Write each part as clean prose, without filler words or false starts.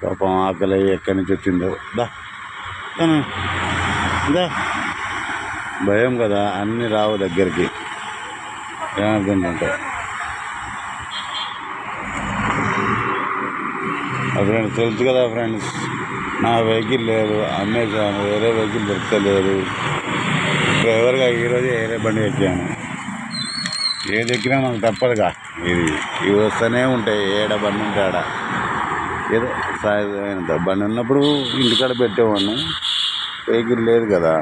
పాపం ఆకలి ఎక్కడి నుంచి వచ్చిందో. దా దా భయం కదా, అన్నీ రావు దగ్గరికి. ఏమర్థంటే ఫ్రెండ్స్ తెలుసు కదా ఫ్రెండ్స్, నా వెహికల్ లేదు, అమ్మేశాను, వేరే వెహికల్ దొరకలేదు. డ్రైవర్గా ఈరోజు వేరే బండి ఎక్కాను. ఏది ఎక్కినా మనకు తప్పదుగా, ఇవి వస్తూనే ఉంటాయి. ఏడ బండి ఉంటే ఆడ ఏదో సాయంత బండి ఉన్నప్పుడు ఇంటికాడ పెట్టేవాడిని. వెహికల్ లేదు కదా,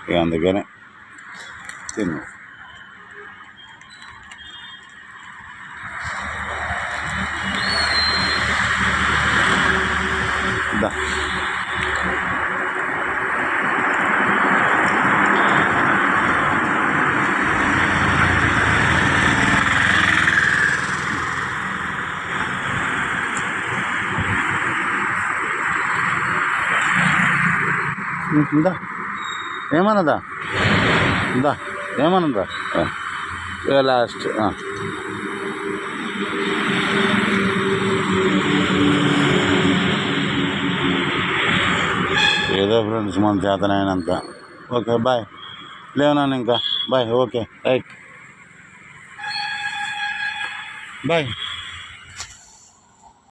ఇక అందుకనే తిన్నా. దా దా ఏమన్నదా, దా ఏమన్నదా లాస్ట్. ఏదో ఫ్రెండ్స్ మన చేతనైనంత. ఓకే బాయ్, లేవనాను ఇంకా. Bye, okay right, bye.